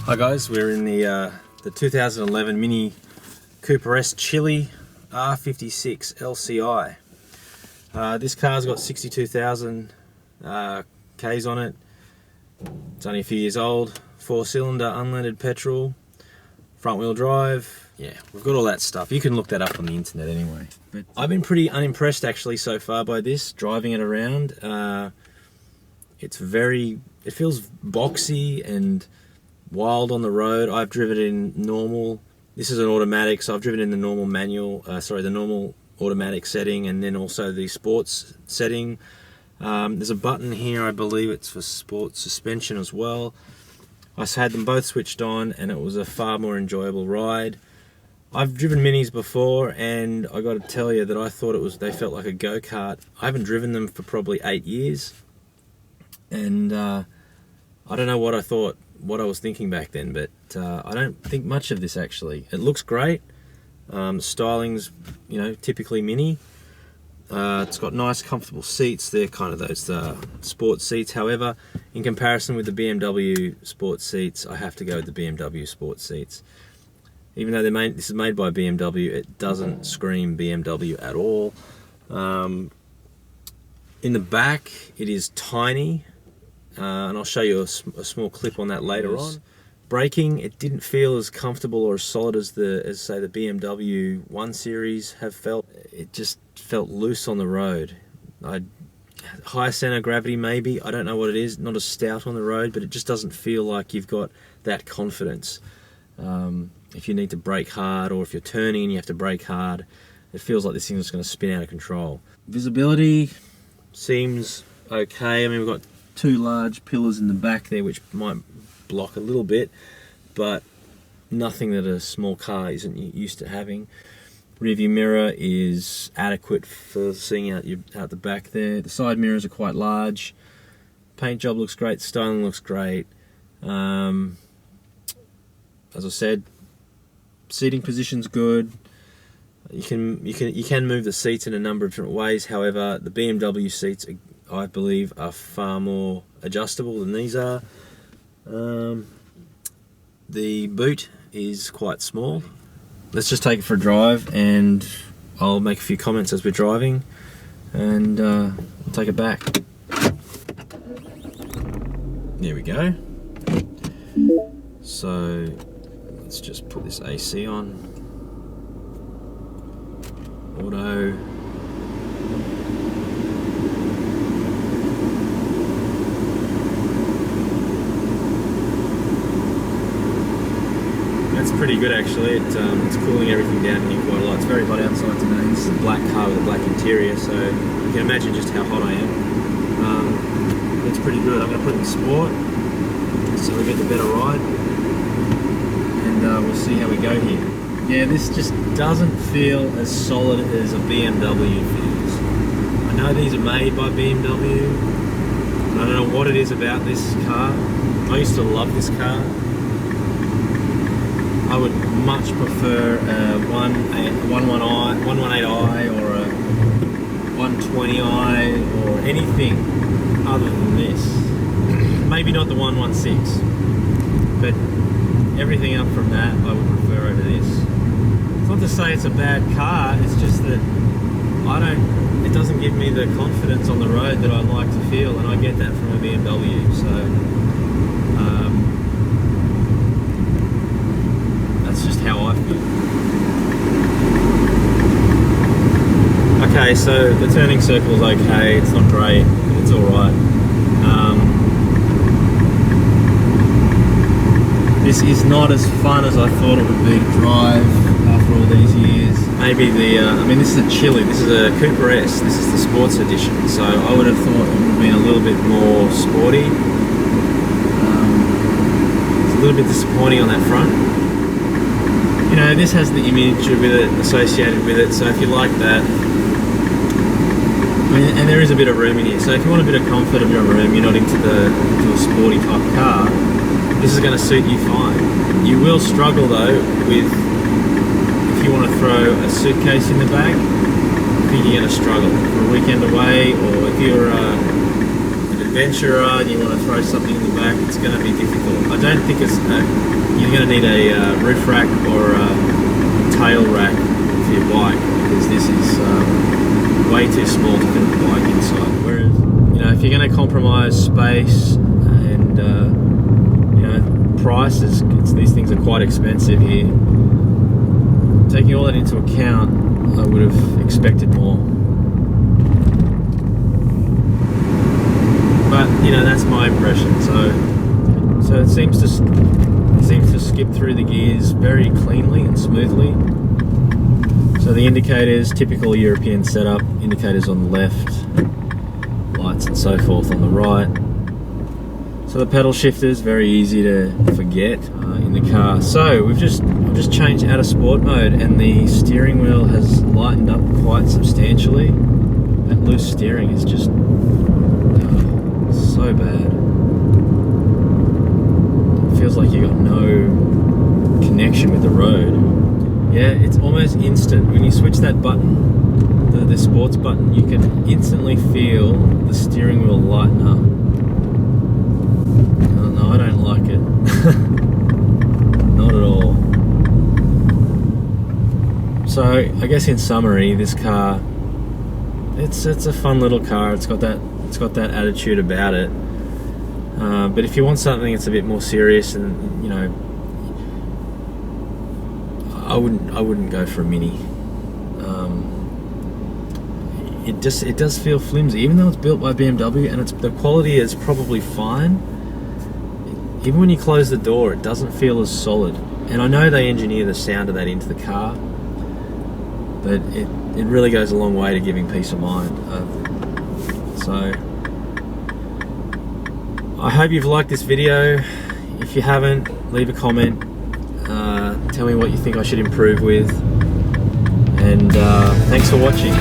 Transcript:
Hi guys, we're in the 2011 Mini Cooper S Chilli R56 LCI. This car's got 62,000 Ks on it. It's only a few years old. 4-cylinder, unleaded petrol, front wheel drive. Yeah, we've got all that stuff. You can look that up on the internet anyway. But I've been pretty unimpressed actually so far by this, driving it around. It feels boxy and wild on the road. I've driven it in normal. This is an automatic, so I've driven in the normal manual, the normal automatic setting, and then also the sports setting. There's a button here, I believe it's for sports suspension as well. I had them both switched on and it was a far more enjoyable ride. I've driven Minis before and I got to tell you that I thought they felt like a go-kart. I haven't driven them for probably 8 years, and I don't know what I was thinking back then, but I don't think much of this actually. It looks great. Styling's, typically Mini. It's got nice comfortable seats. They're kind of those sports seats. However, in comparison with the BMW sports seats, I have to go with the BMW sports seats. Even though this is made by BMW, it doesn't scream BMW at all. In the back, it is tiny, and I'll show you a small clip on that later on. Braking, it didn't feel as comfortable or as solid as say the BMW 1 Series have felt. It just felt loose on the road. Higher center of gravity maybe, I don't know what it is. Not as stout on the road, but it just doesn't feel like you've got that confidence. If you need to brake hard, or if you're turning and you have to brake hard, it feels like this thing is going to spin out of control. Visibility seems okay. I mean, we've got 2 large pillars in the back there which might block a little bit, but nothing that a small car isn't used to having. Rear view mirror is adequate for seeing out the back there. The side mirrors are quite large. Paint job looks great. Styling looks great. As I said, seating position's good. You can move the seats in a number of different ways. However, the BMW seats, I believe, are far more adjustable than these are. The boot is quite small. Let's just take it for a drive and I'll make a few comments as we're driving, and we'll take it back. There we go. So let's just put this AC on. Auto. It's pretty good actually. It's cooling everything down here quite a lot. It's very hot outside today. This is a black car with a black interior, so you can imagine just how hot I am. It's pretty good. I'm going to put it in sport so we get the better ride, and we'll see how we go here. Yeah, this just doesn't feel as solid as a BMW feels. I know these are made by BMW. I don't know what it is about this car. I used to love this car. I would much prefer a 118i or a 120i or anything other than this. Maybe not the 116, but everything up from that I would prefer over this. It's not to say it's a bad car, it's just that it doesn't give me the confidence on the road that I like to feel, and I get that from a BMW. So that's just how I feel. Okay, so the turning circle's okay, it's not great, it's alright. This is not as fun as I thought it would be to drive after all these years. Maybe this is a Chilli, this is a Cooper S, this is the sports edition, so I would have thought it would have been a little bit more sporty. It's a little bit disappointing on that front. This has the image with it associated with it, so if you like that, and there is a bit of room in here, so if you want a bit of comfort, a bit of room, you're not into a sporty type car, this is going to suit you fine. You will struggle though if you want to throw a suitcase in the back. I think you're going to struggle for a weekend away, or if you're at a adventurer and you want to throw something in the back, it's going to be difficult. I don't think you're going to need a roof rack or a tail rack for your bike, because this is way too small to fit the bike inside. Whereas, you know, if you're going to compromise space and you know, prices, these things are quite expensive here. Taking all that into account, I would have expected more. But you know, that's my impression. So it seems to skip through the gears very cleanly and smoothly. So the indicators, typical European setup, indicators on the left, lights and so forth on the right. So the pedal shifters, very easy to forget in the car. So I've just changed out of sport mode, and the steering wheel has lightened up quite substantially. That loose steering is just so bad. It feels like you got no connection with the road. Yeah, it's almost instant. When you switch that button, the sports button, you can instantly feel the steering wheel lighten up. No, I don't like it. Not at all. So I guess in summary, this car, it's a fun little car. It's got that attitude about it. But if you want something that's a bit more serious, and you know, I wouldn't go for a Mini. It does feel flimsy, even though it's built by BMW, and the quality is probably fine. Even when you close the door, it doesn't feel as solid. And I know they engineer the sound of that into the car, but it really goes a long way to giving peace of mind. So I hope you've liked this video. If you haven't, leave a comment. Tell me what you think I should improve with. And thanks for watching.